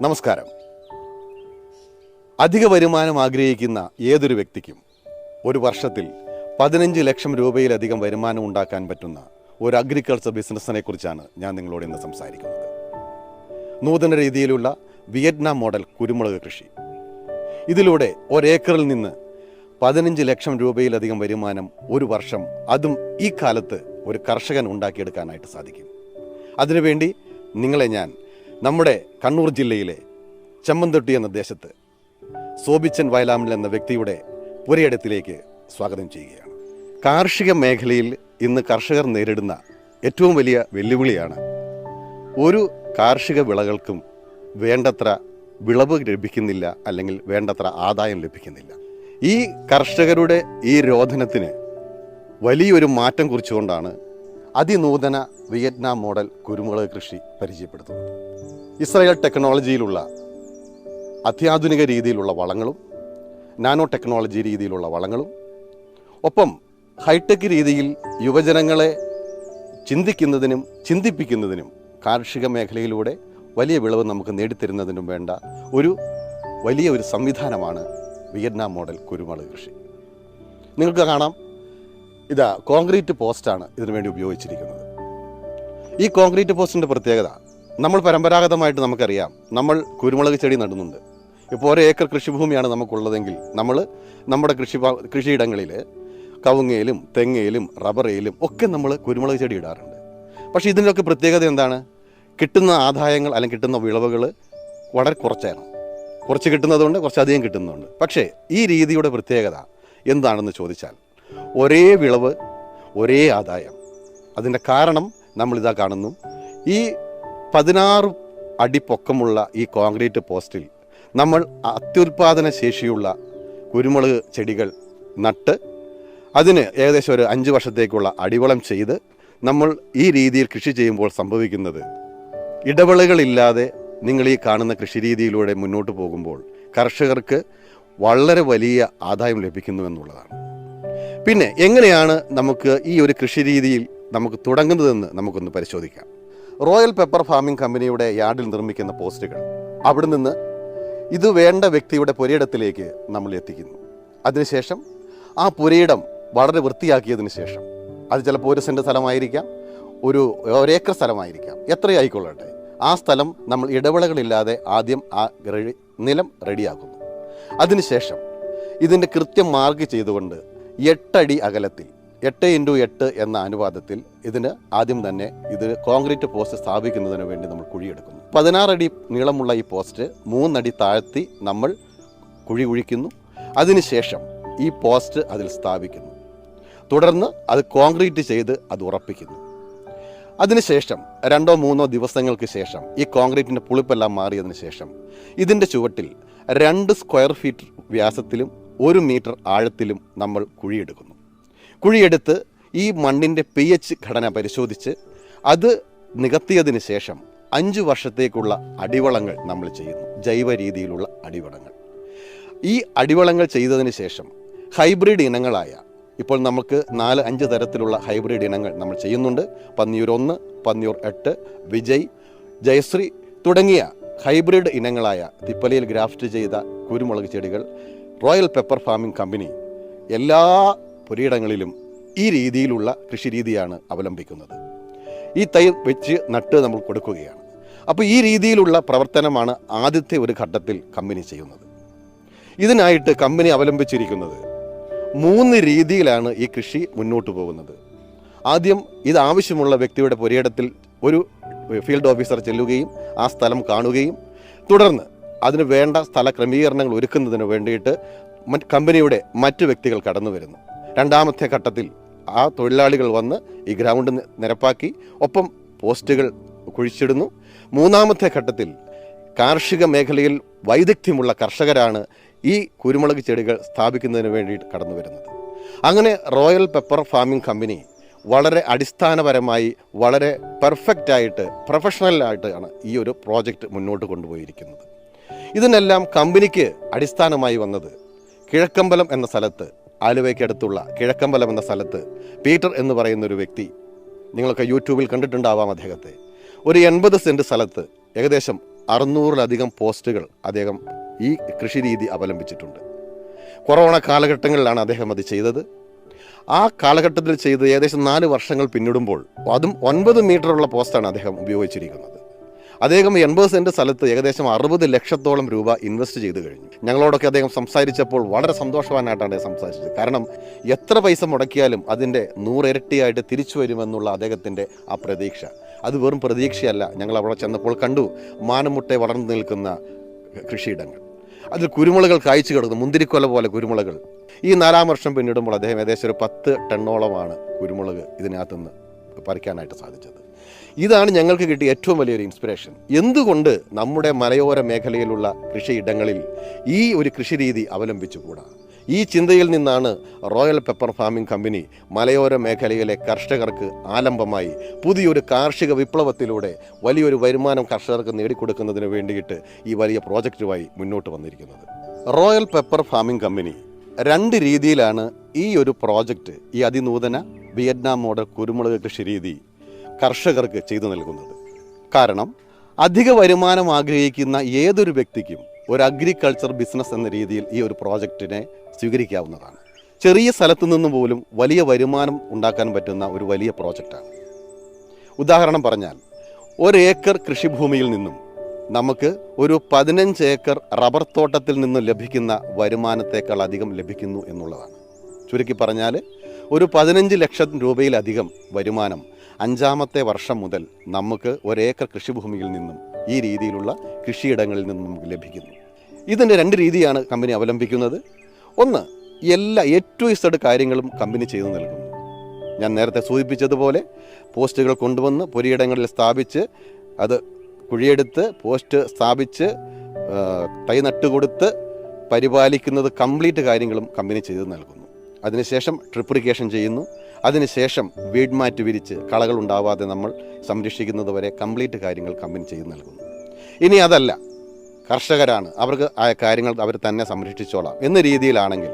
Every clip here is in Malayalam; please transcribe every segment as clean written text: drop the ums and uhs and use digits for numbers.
നമസ്കാരം. അധിക വരുമാനം ആഗ്രഹിക്കുന്ന ഏതൊരു വ്യക്തിക്കും ഒരു വർഷത്തിൽ 15 ലക്ഷം രൂപയിലധികം വരുമാനം ഉണ്ടാക്കാൻ പറ്റുന്ന ഒരു അഗ്രികൾച്ചർ ബിസിനസ്സിനെ കുറിച്ചാണ് ഞാൻ നിങ്ങളോട് ഇന്ന് സംസാരിക്കുന്നത്. നൂതന രീതിയിലുള്ള വിയറ്റ്നാം മോഡൽ കുരുമുളക് കൃഷി. ഇതിലൂടെ ഒരേക്കറിൽ നിന്ന് 15 ലക്ഷം രൂപയിലധികം വരുമാനം ഒരു വർഷം, അതും ഈ കാലത്ത് ഒരു കർഷകൻ ഉണ്ടാക്കിയെടുക്കാനായിട്ട് സാധിക്കും. അതിനുവേണ്ടി നിങ്ങളെ ഞാൻ നമ്മുടെ കണ്ണൂർ ജില്ലയിലെ ചെമ്മന്തൊട്ടി എന്ന ദേശത്ത് സോബിച്ചൻ വയലാമൽ എന്ന വ്യക്തിയുടെ പുരയിടത്തിലേക്ക് സ്വാഗതം ചെയ്യുകയാണ്. കാർഷിക മേഖലയിൽ ഇന്ന് കർഷകർ നേരിടുന്ന ഏറ്റവും വലിയ വെല്ലുവിളിയാണ് ഒരു കാർഷിക വിളകൾക്കും വേണ്ടത്ര വിളവ് ലഭിക്കുന്നില്ല, അല്ലെങ്കിൽ വേണ്ടത്ര ആദായം ലഭിക്കുന്നില്ല. ഈ കർഷകരുടെ ഈ രോധനത്തിന് വലിയൊരു മാറ്റം കുറിച്ചുകൊണ്ടാണ് അതിനൂതന വിയറ്റ്നാം മോഡൽ കുരുമുളക് കൃഷി പരിചയപ്പെടുത്തുന്നത്. ഇസ്രായേൽ ടെക്നോളജിയിലുള്ള അത്യാധുനിക രീതിയിലുള്ള വളങ്ങളും നാനോ ടെക്നോളജി രീതിയിലുള്ള വളങ്ങളും ഒപ്പം ഹൈടെക് രീതിയിൽ യുവജനങ്ങളെ ചിന്തിക്കുന്നതിനും ചിന്തിപ്പിക്കുന്നതിനും കാർഷിക മേഖലയിലൂടെ വലിയ വിളവ് നമുക്ക് നേടിത്തരുന്നതിനും വേണ്ട ഒരു വലിയ സംവിധാനമാണ് വിയറ്റ്നാം മോഡൽ കുരുമുളക് കൃഷി. നിങ്ങൾക്ക് കാണാം, ഇതാ കോൺക്രീറ്റ് പോസ്റ്റാണ് ഇതിനു വേണ്ടി ഉപയോഗിച്ചിരിക്കുന്നത്. ഈ കോൺക്രീറ്റ് പോസ്റ്റിൻ്റെ പ്രത്യേകത, നമ്മൾ പരമ്പരാഗതമായിട്ട് നമുക്കറിയാം, നമ്മൾ കുരുമുളക് ചെടി നടുന്നുണ്ട്. ഇപ്പോൾ 1 ഏക്കർ കൃഷിഭൂമിയാണ് നമുക്കുള്ളതെങ്കിൽ നമ്മൾ നമ്മുടെ കൃഷിയിടങ്ങളിൽ കവുങ്ങയിലും തെങ്ങയിലും റബ്ബറയിലും ഒക്കെ നമ്മൾ കുരുമുളക് ചെടി ഇടാറുണ്ട്. പക്ഷേ ഇതിൻ്റെയൊക്കെ പ്രത്യേകത എന്താണ്? കിട്ടുന്ന ആദായങ്ങൾ അല്ലെങ്കിൽ കിട്ടുന്ന വിളവുകൾ വളരെ കുറച്ചാണ്. കുറച്ച് കിട്ടുന്നതുകൊണ്ട് കുറച്ചധികം കിട്ടുന്നുണ്ട്. പക്ഷേ ഈ രീതിയുടെ പ്രത്യേകത എന്താണെന്ന് ചോദിച്ചാൽ, ഒരേ വിളവ് ഒരേ ആദായം. അതിൻ്റെ കാരണം നമ്മളിതാ കാണുന്നു. ഈ 16 അടി പൊക്കമുള്ള ഈ കോൺക്രീറ്റ് പോസ്റ്റിൽ നമ്മൾ അത്യുൽപാദന ശേഷിയുള്ള കുരുമുളക് ചെടികൾ നട്ട് അതിന് ഏകദേശം ഒരു 5 വർഷത്തേക്കുള്ള അടിവളം ചെയ്ത് നമ്മൾ ഈ രീതിയിൽ കൃഷി ചെയ്യുമ്പോൾ സംഭവിക്കുന്നത്, ഇടവേളകളില്ലാതെ നിങ്ങൾ ഈ കാണുന്ന കൃഷി രീതിയിലൂടെ മുന്നോട്ട് പോകുമ്പോൾ കർഷകർക്ക് വളരെ വലിയ ആദായം ലഭിക്കുന്നു എന്നുള്ളതാണ്. പിന്നെ എങ്ങനെയാണ് നമുക്ക് ഈ ഒരു കൃഷി രീതിയിൽ നമുക്ക് തുടങ്ങുന്നതെന്ന് നമുക്കൊന്ന് പരിശോധിക്കാം. റോയൽ പെപ്പർ ഫാമിംഗ് കമ്പനിയുടെ യാർഡിൽ നിർമ്മിക്കുന്ന പോസ്റ്റുകൾ അവിടെ നിന്ന് ഇത് വേണ്ട വ്യക്തിയുടെ പുരയിടത്തിലേക്ക് നമ്മൾ എത്തിക്കുന്നു. അതിനുശേഷം ആ പുരയിടം വളരെ വൃത്തിയാക്കിയതിന് ശേഷം, അത് ചിലപ്പോൾ 1 സെൻറ്റ് സ്ഥലമായിരിക്കാം, ഒരു ഏക്കർ സ്ഥലമായിരിക്കാം, എത്രയായിക്കൊള്ളട്ടെ, ആ സ്ഥലം നമ്മൾ ഇടവേളകളില്ലാതെ ആദ്യം ആ നിലം റെഡിയാക്കുന്നു. അതിനുശേഷം ഇതിൻ്റെ കൃത്യം മാർക്ക് ചെയ്തുകൊണ്ട് 8 അടി അകലത്തിൽ 8x8 എന്ന അനുപാതത്തിൽ ഇതിന് ആദ്യം തന്നെ ഇത് കോൺക്രീറ്റ് പോസ്റ്റ് സ്ഥാപിക്കുന്നതിന് വേണ്ടി നമ്മൾ കുഴിയെടുക്കുന്നു. 16 അടി നീളമുള്ള ഈ പോസ്റ്റ് 3 അടി താഴ്ത്തി നമ്മൾ കുഴി കുഴിക്കുന്നു. അതിനുശേഷം ഈ പോസ്റ്റ് അതിൽ സ്ഥാപിക്കുന്നു. തുടർന്ന് അത് കോൺക്രീറ്റ് ചെയ്ത് അത് ഉറപ്പിക്കുന്നു. അതിനുശേഷം 2-3 ദിവസങ്ങൾക്ക് ശേഷം ഈ കോൺക്രീറ്റിൻ്റെ പുളിപ്പെല്ലാം മാറിയതിന് ശേഷം ഇതിൻ്റെ ചുവട്ടിൽ 2 സ്ക്വയർ ഫീറ്റ് വ്യാസത്തിലും 1 മീറ്റർ ആഴത്തിലും നമ്മൾ കുഴിയെടുക്കുന്നു. കുഴിയെടുത്ത് ഈ മണ്ണിൻ്റെ pH ഘടന പരിശോധിച്ച് അത് നികത്തിയതിന് ശേഷം 5 വർഷത്തേക്കുള്ള അടിവളങ്ങൾ നമ്മൾ ചെയ്യുന്നു. ജൈവ രീതിയിലുള്ള അടിവളങ്ങൾ. ഈ അടിവളങ്ങൾ ചെയ്തതിന് ശേഷം ഹൈബ്രിഡ് ഇനങ്ങളായ, ഇപ്പോൾ നമുക്ക് 4-5 തരത്തിലുള്ള ഹൈബ്രിഡ് ഇനങ്ങൾ നമ്മൾ ചെയ്യുന്നുണ്ട്. പന്നിയൂർ 1, പന്നിയൂർ 8, വിജയ്, ജയശ്രീ തുടങ്ങിയ ഹൈബ്രിഡ് ഇനങ്ങളായ തിപ്പലയിൽ ഗ്രാഫ്റ്റ് ചെയ്ത കുരുമുളക് ചെടികൾ റോയൽ പെപ്പർ ഫാമിംഗ് കമ്പനി എല്ലാ പുരയിടങ്ങളിലും ഈ രീതിയിലുള്ള കൃഷി രീതിയാണ് അവലംബിക്കുന്നത്. ഈ തൈ വെച്ച് നട്ട് നമ്മൾ കൊടുക്കുകയാണ്. അപ്പോൾ ഈ രീതിയിലുള്ള പ്രവർത്തനമാണ് ആദ്യത്തെ ഒരു ഘട്ടത്തിൽ കമ്പനി ചെയ്യുന്നത്. ഇതിനായിട്ട് കമ്പനി അവലംബിച്ചിരിക്കുന്നത് 3 രീതിയിലാണ് ഈ കൃഷി മുന്നോട്ട് പോകുന്നത്. ആദ്യം ഇത് ആവശ്യമുള്ള വ്യക്തിയുടെ പുരയിടത്തിൽ ഒരു ഫീൽഡ് ഓഫീസർ ചെല്ലുകയും ആ സ്ഥലം കാണുകയും തുടർന്ന് അതിന് വേണ്ട സ്ഥല ക്രമീകരണങ്ങൾ ഒരുക്കുന്നതിന് വേണ്ടിയിട്ട് കമ്പനിയുടെ മറ്റു വ്യക്തികൾ കടന്നു വരുന്നു. രണ്ടാമത്തെ ഘട്ടത്തിൽ ആ തൊഴിലാളികൾ വന്ന് ഈ ഗ്രൗണ്ട് നിരപ്പാക്കി ഒപ്പം പോസ്റ്റുകൾ കുഴിച്ചിടുന്നു. മൂന്നാമത്തെ ഘട്ടത്തിൽ കാർഷിക മേഖലയിൽ വൈദഗ്ധ്യമുള്ള കർഷകരാണ് ഈ കുരുമുളക് ചെടികൾ സ്ഥാപിക്കുന്നതിന് വേണ്ടിയിട്ട് കടന്നു വരുന്നത്. അങ്ങനെ റോയൽ പെപ്പർ ഫാമിംഗ് കമ്പനി വളരെ അടിസ്ഥാനപരമായി വളരെ പെർഫെക്റ്റായിട്ട് പ്രൊഫഷണലായിട്ടാണ് ഈ ഒരു പ്രോജക്റ്റ് മുന്നോട്ട് കൊണ്ടുപോയിരിക്കുന്നത്. ഇതിനെല്ലാം കമ്പനിക്ക് അടിസ്ഥാനമായി വന്നത് കിഴക്കമ്പലം എന്ന സ്ഥലത്ത്, ആലുവയ്ക്കടുത്തുള്ള കിഴക്കമ്പലം എന്ന സ്ഥലത്ത് പീറ്റർ എന്ന് പറയുന്ന ഒരു വ്യക്തി, നിങ്ങളൊക്കെ യൂട്യൂബിൽ കണ്ടിട്ടുണ്ടാവാം അദ്ദേഹത്തെ, ഒരു 80 സെൻറ്റ് സ്ഥലത്ത് ഏകദേശം 600-ലധികം പോസ്റ്റുകൾ അദ്ദേഹം ഈ കൃഷി രീതി അവലംബിച്ചിട്ടുണ്ട്. കൊറോണ കാലഘട്ടങ്ങളിലാണ് അദ്ദേഹം അത് ചെയ്തത്. ആ കാലഘട്ടത്തിൽ ചെയ്ത് ഏകദേശം 4 വർഷങ്ങൾ പിന്നിടുമ്പോൾ അതും 9 മീറ്ററുള്ള പോസ്റ്റാണ് അദ്ദേഹം ഉപയോഗിച്ചിരിക്കുന്നത്. അദ്ദേഹം 80 സെൻറ്റ് സ്ഥലത്ത് ഏകദേശം 60 ലക്ഷത്തോളം രൂപ ഇൻവെസ്റ്റ് ചെയ്ത് കഴിഞ്ഞു. ഞങ്ങളോടൊക്കെ അദ്ദേഹം സംസാരിച്ചപ്പോൾ വളരെ സന്തോഷവാനായിട്ടാണ് അദ്ദേഹം സംസാരിച്ചത്. കാരണം എത്ര പൈസ മുടക്കിയാലും അതിൻ്റെ 100 ഇരട്ടിയായിട്ട് തിരിച്ചു വരുമെന്നുള്ള അദ്ദേഹത്തിൻ്റെ ആ പ്രതീക്ഷ, അത് വെറും പ്രതീക്ഷയല്ല. ഞങ്ങൾ അവിടെ ചെന്നപ്പോൾ കണ്ടു മാനമുട്ടെ വളർന്നു നിൽക്കുന്ന കൃഷിയിടങ്ങൾ, അതിൽ കുരുമുളകൾ കായ്ച്ചു കിടക്കുന്നു, മുന്തിരിക്കൊല പോലെ കുരുമുളകൾ. ഈ 4-ാം വർഷം പിന്നിടുമ്പോൾ അദ്ദേഹം ഏകദേശം ഒരു 10 ടണ്ണോളമാണ് കുരുമുളക് ഇതിനകത്തുനിന്ന് പറിക്കാനായിട്ട് സാധിച്ചത്. ഇതാണ് ഞങ്ങൾക്ക് കിട്ടിയ ഏറ്റവും വലിയൊരു ഇൻസ്പിറേഷൻ. എന്തുകൊണ്ട് നമ്മുടെ മലയോര മേഖലയിലുള്ള കൃഷിയിടങ്ങളിൽ ഈ ഒരു കൃഷി രീതി അവലംബിച്ചുകൂടാ? ഈ ചിന്തയിൽ നിന്നാണ് റോയൽ പെപ്പർ ഫാമിംഗ് കമ്പനി മലയോര മേഖലയിലെ കർഷകർക്ക് ആലംബമായി പുതിയൊരു കാർഷിക വിപ്ലവത്തിലൂടെ വലിയൊരു വരുമാനം കർഷകർക്ക് നേടിക്കൊടുക്കുന്നതിന് വേണ്ടിയിട്ട് ഈ വലിയ പ്രോജക്റ്റുമായി മുന്നോട്ട് വന്നിരിക്കുന്നത്. റോയൽ പെപ്പർ ഫാമിംഗ് കമ്പനി 2 രീതിയിലാണ് ഈ ഒരു പ്രോജക്റ്റ്, ഈ അതിനൂതന വിയറ്റ്നാം മോഡൽ കുരുമുളക് കൃഷി രീതി കർഷകർക്ക് ചെയ്തു നൽകുന്നത്. കാരണം അധിക വരുമാനം ആഗ്രഹിക്കുന്ന ഏതൊരു വ്യക്തിക്കും ഒരു അഗ്രികൾച്ചർ ബിസിനസ് എന്ന രീതിയിൽ ഈ ഒരു പ്രോജക്റ്റിനെ സ്വീകരിക്കാവുന്നതാണ്. ചെറിയ സ്ഥലത്തു നിന്ന് പോലും വലിയ വരുമാനം ഉണ്ടാക്കാൻ പറ്റുന്ന ഒരു വലിയ പ്രോജക്റ്റാണ്. ഉദാഹരണം പറഞ്ഞാൽ 1 ഏക്കർ കൃഷിഭൂമിയിൽ നിന്നും നമുക്ക് ഒരു 15 ഏക്കർ റബ്ബർ തോട്ടത്തിൽ നിന്ന് ലഭിക്കുന്ന വരുമാനത്തേക്കാൾ അധികം ലഭിക്കുന്നു എന്നുള്ളതാണ്. ചുരുക്കി പറഞ്ഞാൽ ഒരു 15 ലക്ഷം രൂപയിലധികം വരുമാനം 5-ാമത്തെ വർഷം മുതൽ നമുക്ക് 1 ഏക്കർ കൃഷിഭൂമിയിൽ നിന്നും ഈ രീതിയിലുള്ള കൃഷിയിടങ്ങളിൽ നിന്നും നമുക്ക് ലഭിക്കുന്നു. ഇതിൻ്റെ 2 രീതിയാണ് കമ്പനി അവലംബിക്കുന്നത്. ഒന്ന്, എല്ലാ A to Z കാര്യങ്ങളും കമ്പനി ചെയ്തു നൽകുന്നു. ഞാൻ നേരത്തെ സൂചിപ്പിച്ചതുപോലെ പോസ്റ്റുകൾ കൊണ്ടുവന്ന് പുരയിടങ്ങളിൽ സ്ഥാപിച്ച് അത് കുഴിയെടുത്ത് പോസ്റ്റ് സ്ഥാപിച്ച് തൈ നട്ടുകൊടുത്ത് പരിപാലിക്കുന്നത് കംപ്ലീറ്റ് കാര്യങ്ങളും കമ്പനി ചെയ്തു നൽകുന്നു. അതിനുശേഷം ട്രിപ്ലിക്കേഷൻ ചെയ്യുന്നു. അതിനുശേഷം വീഡ് മാറ്റ് വിരിച്ച് കളകൾ ഉണ്ടാവാതെ നമ്മൾ സംരക്ഷിക്കുന്നത് വരെ കംപ്ലീറ്റ് കാര്യങ്ങൾ കമ്പനി ചെയ്തു നൽകുന്നു. ഇനി അതല്ല, കർഷകരാണ്, അവർക്ക് ആ കാര്യങ്ങൾ അവർ തന്നെ സംരക്ഷിച്ചോളാം എന്ന രീതിയിലാണെങ്കിൽ,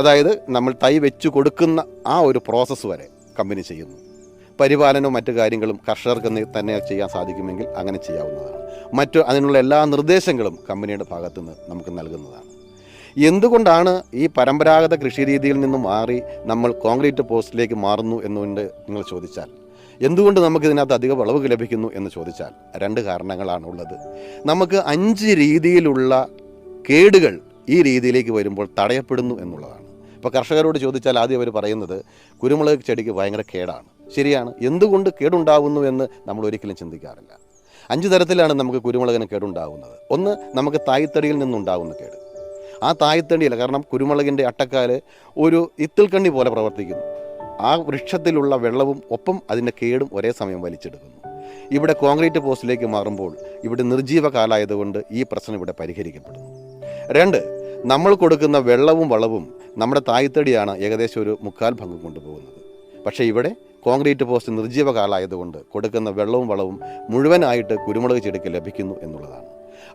അതായത് നമ്മൾ തൈ വെച്ച് കൊടുക്കുന്ന ആ ഒരു പ്രോസസ്സ് വരെ കമ്പനി ചെയ്യുന്നു. പരിപാലനവും മറ്റു കാര്യങ്ങളും കർഷകർക്ക് തന്നെ ചെയ്യാൻ സാധിക്കുമെങ്കിൽ അങ്ങനെ ചെയ്യാവുന്നതാണ്. അതിനുള്ള എല്ലാ നിർദ്ദേശങ്ങളും കമ്പനിയുടെ ഭാഗത്തുനിന്ന് നമുക്ക് നൽകുന്നതാണ്. എന്തുകൊണ്ടാണ് ഈ പരമ്പരാഗത കൃഷി രീതിയിൽ നിന്നും മാറി നമ്മൾ കോൺക്രീറ്റ് പോസ്റ്റിലേക്ക് മാറുന്നു എന്നുകൊണ്ട് നിങ്ങൾ ചോദിച്ചാൽ, എന്തുകൊണ്ട് നമുക്കിതിനകത്ത് അധിക വിളവ് ലഭിക്കുന്നു എന്ന് ചോദിച്ചാൽ 2 കാരണങ്ങളാണ് ഉള്ളത്. നമുക്ക് 5 രീതിയിലുള്ള കേടുകൾ ഈ രീതിയിലേക്ക് വരുമ്പോൾ തടയപ്പെടുന്നു എന്നുള്ളതാണ്. ഇപ്പോൾ കർഷകരോട് ചോദിച്ചാൽ ആദ്യം അവർ പറയുന്നത് കുരുമുളക് ചെടിക്ക് ഭയങ്കര കേടാണ്. ശരിയാണ്. എന്തുകൊണ്ട് കേടുണ്ടാവുന്നു എന്ന് നമ്മൾ ഒരിക്കലും ചിന്തിക്കാറില്ല. 5 തരത്തിലാണ് നമുക്ക് കുരുമുളകിന് കേടുണ്ടാകുന്നത്. ഒന്ന്, നമുക്ക് തായ്തടിയിൽ നിന്നുണ്ടാകുന്ന കേട്. ആ തായ്തടിയല്ല, കാരണം കുരുമുളകിൻ്റെ അട്ടക്കാല് ഒരു ഇത്തിൽക്കണ്ണി പോലെ പ്രവർത്തിക്കുന്നു. ആ വൃക്ഷത്തിലുള്ള വെള്ളവും ഒപ്പം അതിൻ്റെ കേടും ഒരേ സമയം വലിച്ചെടുക്കുന്നു. ഇവിടെ കോൺക്രീറ്റ് പോസ്റ്റിലേക്ക് മാറുമ്പോൾ ഇവിടെ നിർജീവ കാലായതുകൊണ്ട് ഈ പ്രശ്നം ഇവിടെ പരിഹരിക്കപ്പെടുന്നു. 2, നമ്മൾ കൊടുക്കുന്ന വെള്ളവും വളവും നമ്മുടെ തായ്തടിയാണ് ഏകദേശം ഒരു 3/4 ഭാഗം കൊണ്ടുപോകുന്നത്. പക്ഷേ ഇവിടെ കോൺക്രീറ്റ് പോസ്റ്റ് നിർജീവ കാലായതുകൊണ്ട് കൊടുക്കുന്ന വെള്ളവും വളവും മുഴുവനായിട്ട് കുരുമുളക് ചെടിക്ക് ലഭിക്കുന്നു എന്നുള്ളതാണ്.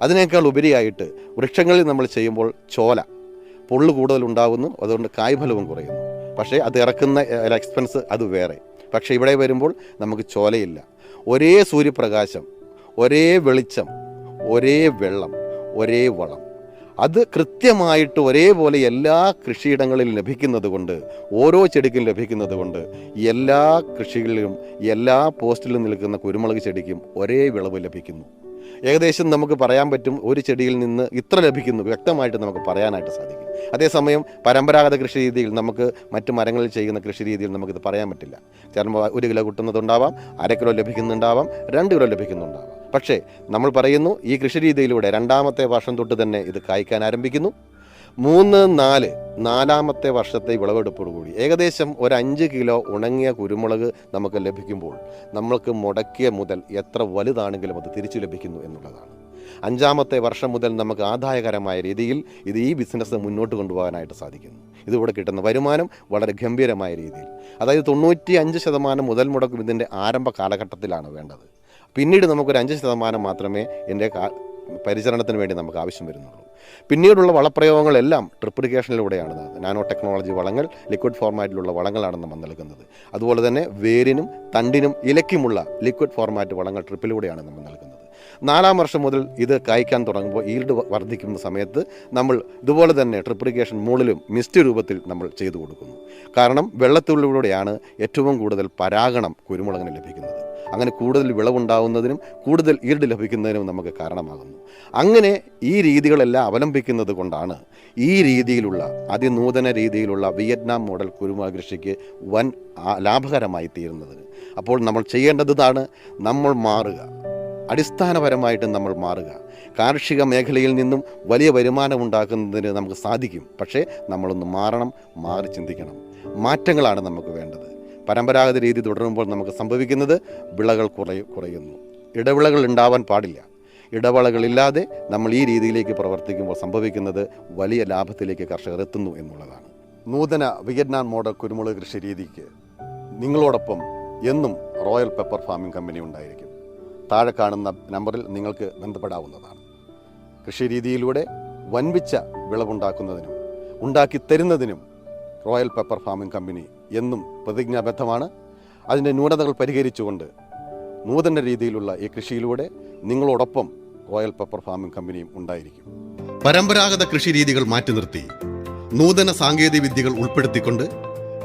അതിനേക്കാൾ ഉപരിയായിട്ട് വൃക്ഷങ്ങളിൽ നമ്മൾ ചെയ്യുമ്പോൾ പൊള്ളു കൂടുതൽ ഉണ്ടാകുന്നു, അതുകൊണ്ട് കായ്ഫലവും കുറയുന്നു. പക്ഷേ അത് ഇറക്കുന്ന എക്സ്പെൻസ് അത് വേറെ. പക്ഷേ ഇവിടെ വരുമ്പോൾ നമുക്ക് ചോലയില്ല. ഒരേ സൂര്യപ്രകാശം, ഒരേ വെളിച്ചം, ഒരേ വെള്ളം, ഒരേ വളം, അത് കൃത്യമായിട്ട് ഒരേപോലെ എല്ലാ കൃഷിയിടങ്ങളിലും ലഭിക്കുന്നത് കൊണ്ട്, ഓരോ ചെടിക്കും ലഭിക്കുന്നത് കൊണ്ട് എല്ലാ കൃഷികളിലും എല്ലാ പോസ്റ്റിലും നിൽക്കുന്ന കുരുമുളക് ചെടിക്കും ഒരേ വിളവ് ലഭിക്കുന്നു. ഏകദേശം നമുക്ക് പറയാൻ പറ്റും ഒരു ചെടിയിൽ നിന്ന് ഇത്ര ലഭിക്കുന്നു, വ്യക്തമായിട്ട് നമുക്ക് പറയാനായിട്ട് സാധിക്കും. അതേസമയം പരമ്പരാഗത കൃഷി രീതിയിൽ നമുക്ക് മറ്റു മരങ്ങളിൽ ചെയ്യുന്ന കൃഷി രീതിയിൽ നമുക്കിത് പറയാൻ പറ്റില്ല. ചിലപ്പോൾ 1 കിലോ കിട്ടുന്നതുണ്ടാവാം, 1/2 കിലോ ലഭിക്കുന്നുണ്ടാവാം, 2 കിലോ ലഭിക്കുന്നുണ്ടാവാം. പക്ഷേ നമ്മൾ പറയുന്നു ഈ കൃഷി രീതിയിലൂടെ 2ാമത്തെ വർഷം തൊട്ട് തന്നെ ഇത് കായ്ക്കാൻ ആരംഭിക്കുന്നു. 3, 4, 4ാമത്തെ വർഷത്തെ വിളവെടുപ്പോടുകൂടി ഏകദേശം ഒരു 5 കിലോ ഉണങ്ങിയ കുരുമുളക് നമുക്ക് ലഭിക്കുമ്പോൾ നമ്മൾക്ക് മുടക്കിയ മുതൽ എത്ര വലുതാണെങ്കിലും അത് തിരിച്ചു ലഭിക്കുന്നു എന്നുള്ളതാണ്. 5ാമത്തെ വർഷം മുതൽ നമുക്ക് ആദായകരമായ രീതിയിൽ ഈ ബിസിനസ് മുന്നോട്ട് കൊണ്ടുപോകാനായിട്ട് സാധിക്കുന്നു. ഇതിലൂടെ കിട്ടുന്ന വരുമാനം വളരെ ഗംഭീരമായ രീതിയിൽ, അതായത് 95% മുതൽ മുടക്കും ഇതിൻ്റെ ആരംഭ കാലഘട്ടത്തിലാണ് വേണ്ടത്. പിന്നീട് നമുക്കൊരു 5% മാത്രമേ എൻ്റെ പരിചരണത്തിന് വേണ്ടി നമുക്ക് ആവശ്യം വരുന്നുള്ളൂ. പിന്നീടുള്ള വളപ്രയോഗങ്ങളെല്ലാം ട്രിപ്ലിക്കേഷനിലൂടെയാണ്. നാനോ ടെക്നോളജി വളങ്ങൾ, ലിക്വിഡ് ഫോർമാറ്റിലുള്ള വളങ്ങളാണ് നമ്മൾ നൽകുന്നത്. അതുപോലെ തന്നെ വേരിനും തണ്ടിനും ഇലയ്ക്കുമുള്ള ലിക്വിഡ് ഫോർമാറ്റ് വളങ്ങൾ ട്രിപ്പിലൂടെയാണ് നമ്മൾ നൽകുന്നത്. 4ാം വർഷം മുതൽ ഇത് കായ്ക്കാൻ തുടങ്ങുമ്പോൾ ഈൽഡ് വർദ്ധിക്കുന്ന സമയത്ത് നമ്മൾ ഇതുപോലെ തന്നെ ട്രിപ്ലിക്കേഷൻ മുകളിലും മിസ്റ്റ് രൂപത്തിൽ നമ്മൾ ചെയ്തു കൊടുക്കുന്നു. കാരണം വെള്ളത്തിലൂടെയാണ് ഏറ്റവും കൂടുതൽ പരാഗണം കുരുമുളകിന് ലഭിക്കുന്നത്. അങ്ങനെ കൂടുതൽ വിളവുണ്ടാകുന്നതിനും കൂടുതൽ ഈൽഡ് ലഭിക്കുന്നതിനും നമുക്ക് കാരണമാകുന്നു. അങ്ങനെ ഈ രീതികളെല്ലാം അവലംബിക്കുന്നത് കൊണ്ടാണ് ഈ രീതിയിലുള്ള അതിനൂതന രീതിയിലുള്ള വിയറ്റ്നാം മോഡൽ കുരുമുളക് കൃഷിക്ക് വൻ ലാഭകരമായി തീരുന്നത്. അപ്പോൾ നമ്മൾ ചെയ്യേണ്ടതാണ് നമ്മൾ മാറുക, അടിസ്ഥാനപരമായിട്ട് നമ്മൾ മാറുക. കാർഷിക മേഖലയിൽ നിന്നും വലിയ വരുമാനം ഉണ്ടാക്കുന്നതിന് നമുക്ക് സാധിക്കും. പക്ഷേ നമ്മളൊന്ന് മാറി ചിന്തിക്കണം. മാറ്റങ്ങളാണ് നമുക്ക് വേണ്ടത്. പരമ്പരാഗത രീതി തുടരുമ്പോൾ നമുക്ക് സംഭവിക്കുന്നത് വിളകൾ കുറയുന്നു. ഇടവിളകൾ ഉണ്ടാവാൻ പാടില്ല. ഇടവേളകളില്ലാതെ നമ്മൾ ഈ രീതിയിലേക്ക് പ്രവർത്തിക്കുമ്പോൾ സംഭവിക്കുന്നത് വലിയ ലാഭത്തിലേക്ക് കർഷകർ എത്തുന്നു എന്നുള്ളതാണ്. നൂതന വിയറ്റ്നാം മോഡൽ കുരുമുളക് കൃഷി രീതിക്ക് നിങ്ങളോടൊപ്പം എന്നും റോയൽ പെപ്പർ ഫാമിംഗ് കമ്പനി ഉണ്ടായിരിക്കും. താഴെ കാണുന്ന നമ്പറിൽ നിങ്ങൾക്ക് ബന്ധപ്പെടാവുന്നതാണ്. കൃഷി രീതിയിലൂടെ വൻപിച്ച വിളവുണ്ടാക്കുന്നതിനും ഉണ്ടാക്കി തരുന്നതിനും റോയൽ പെപ്പർ ഫാമിംഗ് കമ്പനി എന്നും പ്രതിജ്ഞാബദ്ധമാണ്. അതിൻ്റെ ന്യൂനതകൾ പരിഹരിച്ചുകൊണ്ട് നൂതന രീതിയിലുള്ള ഈ കൃഷിയിലൂടെ നിങ്ങളോടൊപ്പം റോയൽ പെപ്പർ ഫാമിംഗ് കമ്പനിയും ഉണ്ടായിരിക്കും. പരമ്പരാഗത കൃഷി രീതികൾ മാറ്റി നിർത്തി നൂതന സാങ്കേതിക വിദ്യകൾ ഉൾപ്പെടുത്തിക്കൊണ്ട്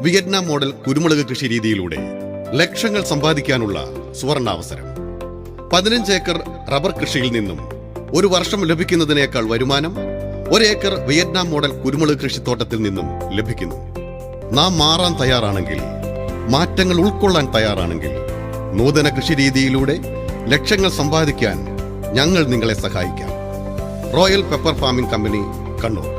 വിയറ്റ്നാം മോഡൽ കുരുമുളക് കൃഷി രീതിയിലൂടെ ലക്ഷങ്ങൾ സമ്പാദിക്കാനുള്ള സുവർണാവസരം. 15 ഏക്കർ റബ്ബർ കൃഷിയിൽ നിന്നും ഒരു വർഷം ലഭിക്കുന്നതിനേക്കാൾ വരുമാനം 1 ഏക്കർ വിയറ്റ്നാം മോഡൽ കുരുമുളക് കൃഷിത്തോട്ടത്തിൽ നിന്നും ലഭിക്കുന്നു. നാം മാറാൻ തയ്യാറാണെങ്കിൽ, മാറ്റങ്ങൾ ഉൾക്കൊള്ളാൻ തയ്യാറാണെങ്കിൽ, നൂതന കൃഷി രീതിയിലൂടെ ലക്ഷങ്ങൾ സമ്പാദിക്കാൻ ഞങ്ങൾ നിങ്ങളെ സഹായിക്കാം. Royal pepper farming company, Kannur.